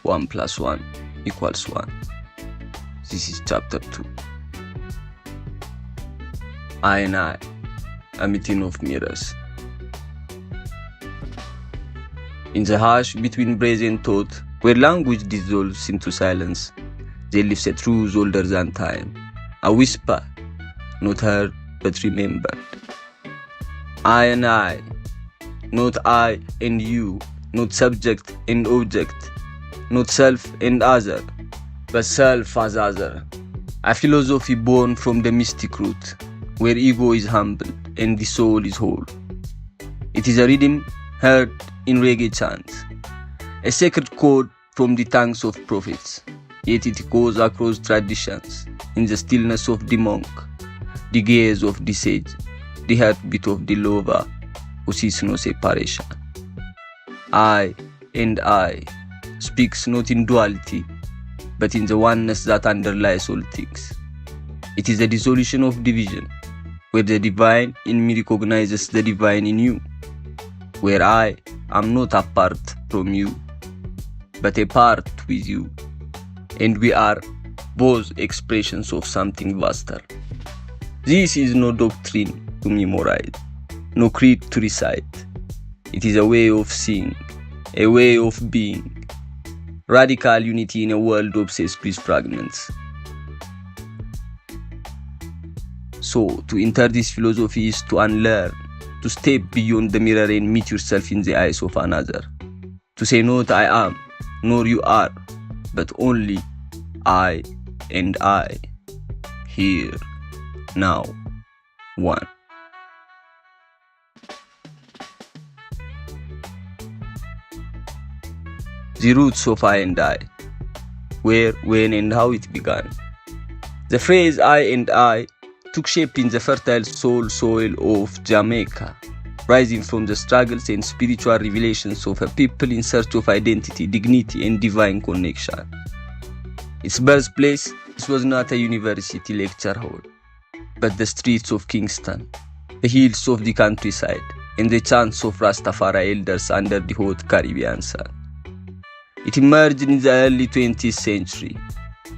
1 + 1 = 1. This is chapter 2. I and I, a meeting of mirrors. In the hush between brains and thought, where language dissolves into silence, there lives a truth older than time, a whisper, not heard but remembered. I and I, not I and you, not subject and object, not self and other, but self as other. A philosophy born from the mystic root, where ego is humble and the soul is whole. It is a rhythm heard in reggae chants, a sacred code from the tongues of prophets, yet it goes across traditions in the stillness of the monk, the gaze of the sage, the heartbeat of the lover who sees no separation. I and I speaks not in duality, but in the oneness that underlies all things. It is a dissolution of division, where the divine in me recognizes the divine in you, where I am not apart from you, but a part with you, and we are both expressions of something vaster. This is no doctrine to memorize, no creed to recite. It is a way of seeing, a way of being, radical unity in a world obsessed with fragments. So, to enter this philosophy is to unlearn, to step beyond the mirror and meet yourself in the eyes of another. To say not I am, nor you are, but only I and I. Here, now, one. The roots of I and I, where, when and how it began. The phrase I and I took shape in the fertile soil of Jamaica, rising from the struggles and spiritual revelations of a people in search of identity, dignity, and divine connection. Its birthplace was not a university lecture hall, but the streets of Kingston, the hills of the countryside, and the chants of Rastafari elders under the hot Caribbean sun. It emerged in the early 20th century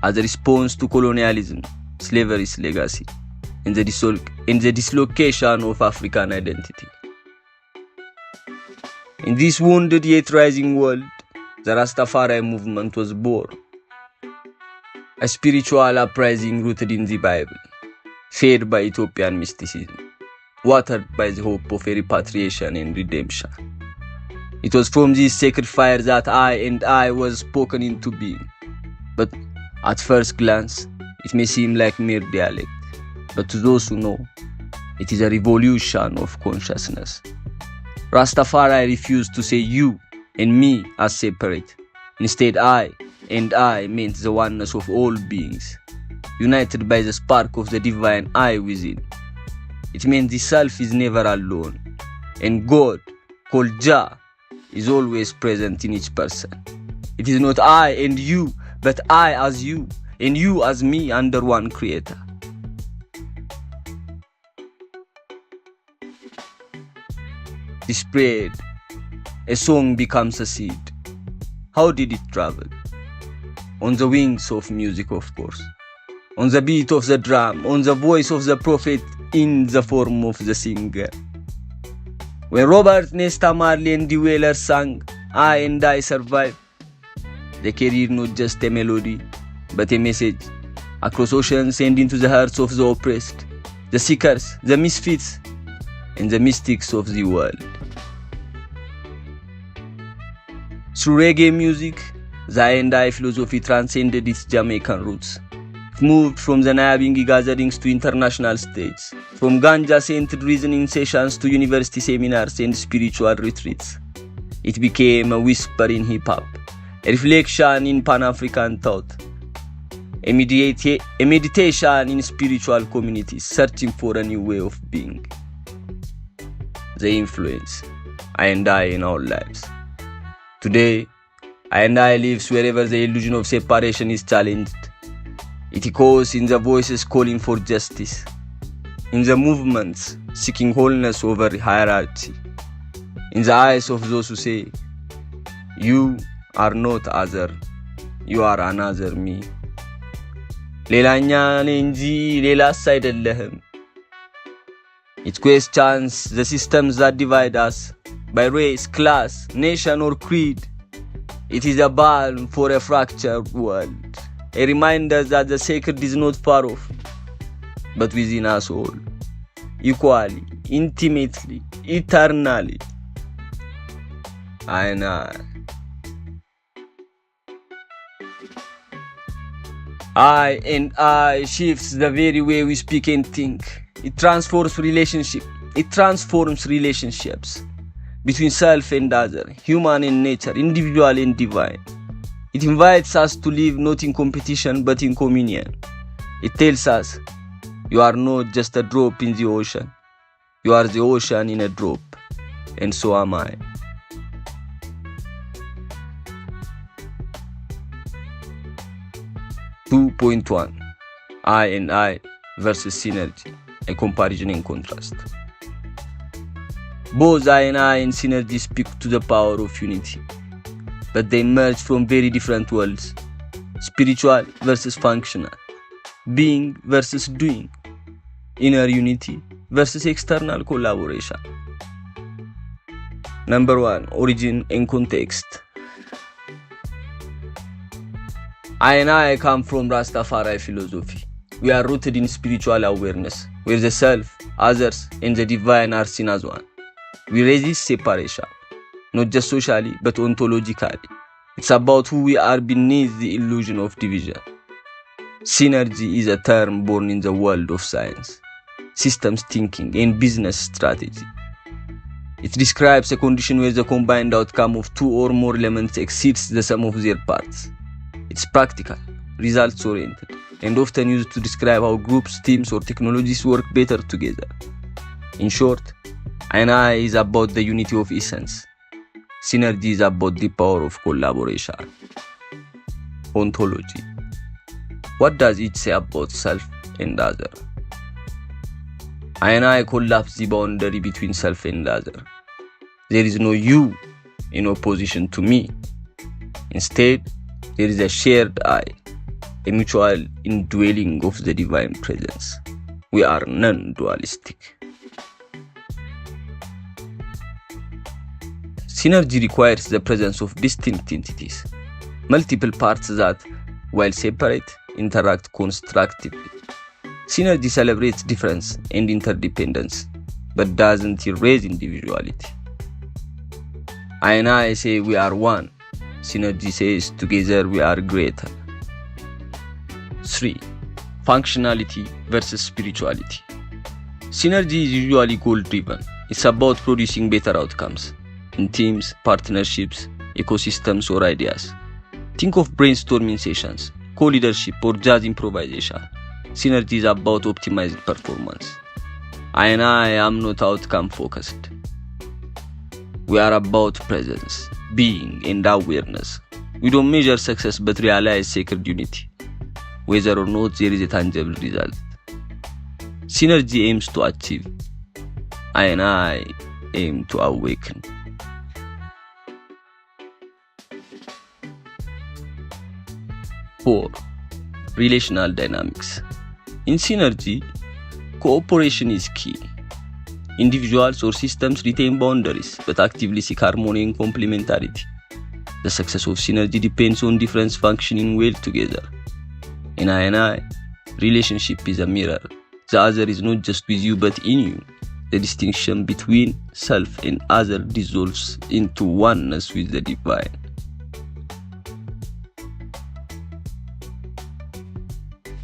as a response to colonialism, slavery's legacy, and the dislocation of African identity. In this wounded yet rising world, the Rastafari movement was born. A spiritual uprising rooted in the Bible, fed by Ethiopian mysticism, watered by the hope of a repatriation and redemption. It was from this sacred fire that I and I was spoken into being. But at first glance, it may seem like mere dialect. But to those who know, it is a revolution of consciousness. Rastafari refused to say you and me as separate. Instead, I and I meant the oneness of all beings, united by the spark of the divine I within. It meant the self is never alone, and God, called Jah, is always present in each person. It is not I and you, but I as you, and you as me under one creator. The spread, a song becomes a seed. How did it travel? On the wings of music, of course. On the beat of the drum, on the voice of the prophet in the form of the singer. When Robert Nesta Marley and the Wailers sang, I and I survive, they carried not just a melody, but a message across oceans and into the hearts of the oppressed, the seekers, the misfits, and the mystics of the world. Through reggae music, the I and I philosophy transcended its Jamaican roots. It moved from the Nyabingi gatherings to international stages, from ganja-scented reasoning sessions to university seminars and spiritual retreats. It became a whisper in hip-hop, a reflection in Pan-African thought, a meditation in spiritual communities searching for a new way of being. The influence I and I in our lives. Today, I and I lives wherever the illusion of separation is challenged. It echoes in the voices calling for justice, in the movements seeking wholeness over hierarchy, in the eyes of those who say, you are not other you are another me. ሌላኛ ነኝ እንጂ ሌላስ አይደለህም. It questions the systems that divide us by race, class, nation or creed. It is a balm for a fractured world, a reminder that the sacred is not far off, but within us all, equally, intimately, eternally. I know. I and I shifts the very way we speak and think. It transforms relationships between self and other, human and nature, individual and divine. It invites us to live not in competition but in communion. It tells us, you are not just a drop in the ocean. You are the ocean in a drop, and so am I. .1 I and I versus synergy, a comparison and contrast. Both I and I and synergy speak to the power of unity, but they emerge from very different worlds. Spiritual versus functional, being versus doing, inner unity versus external collaboration. Number 1, origin and context. I and I come from Rastafari philosophy. We are rooted in spiritual awareness, where the self, others, and the divine are seen as one. We resist separation, not just socially, but ontologically. It's about who we are beneath the illusion of division. Synergy is a term born in the world of science, systems thinking, and business strategy. It describes a condition where the combined outcome of two or more elements exceeds the sum of their parts. It's practical, results-oriented, and often used to describe how groups, teams, or technologies work better together. In short, I is about the unity of essence. Synergy is about the power of collaboration. Ontology. What does it say about self and other? I collapse the boundary between self and other. There is no you in opposition to me. Instead, there is a shared I, a mutual indwelling of the divine presence. We are non-dualistic. Synergy requires the presence of distinct entities, multiple parts that, while separate, interact constructively. Synergy celebrates difference and interdependence, but doesn't erase individuality. I say we are one. Synergy says together we are greater. 3. Functionality versus spirituality. Synergy is usually goal-driven. It's about producing better outcomes in teams, partnerships, ecosystems, or ideas. Think of brainstorming sessions, co-leadership, or jazz improvisation. Synergy is about optimized performance. I am not outcome-focused. We are about presence, being, and awareness. We don't measure success but realize sacred unity, whether or not there is a tangible result. Synergy aims to achieve. I aim to awaken. Four, relational dynamics. In synergy, cooperation is key. Individuals or systems retain boundaries, but actively seek harmony and complementarity. The success of synergy depends on difference functioning well together. In I, relationship is a mirror. The other is not just with you, but in you. The distinction between self and other dissolves into oneness with the divine.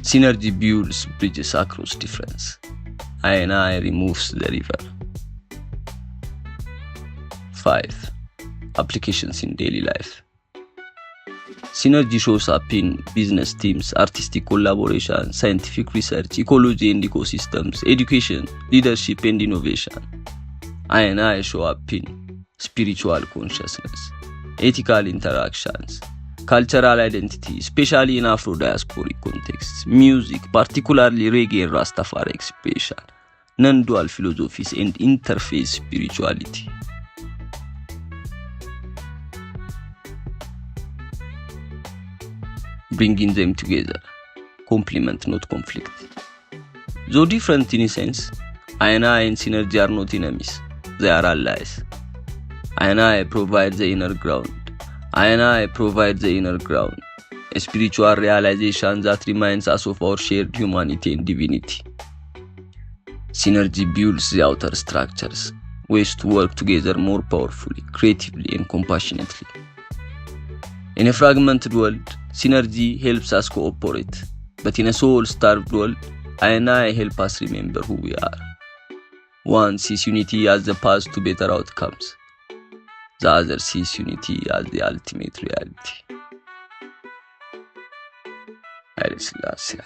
Synergy builds bridges across difference. I removes the river. 5. Applications in daily life. Synergy shows up in business teams, artistic collaboration, scientific research, ecology and ecosystems, education, leadership and innovation. I show up in spiritual consciousness, ethical interactions, cultural identity, especially in Afro-diasporic contexts, music, particularly reggae and Rastafari expression, non-dual philosophies and interfaith spirituality. bringing them together. Complement, not conflict. Though different in a sense, I and synergy are not enemies. They are allies. I provide the inner ground. I provide the inner ground. A spiritual realization that reminds us of our shared humanity and divinity. Synergy builds the outer structures, ways to work together more powerfully, creatively, and compassionately. In a fragmented world, synergy helps us cooperate, but in a soul-starved world, I help us remember who we are. One sees unity as the path to better outcomes. The other sees unity as the ultimate reality. ADDIS ABABA.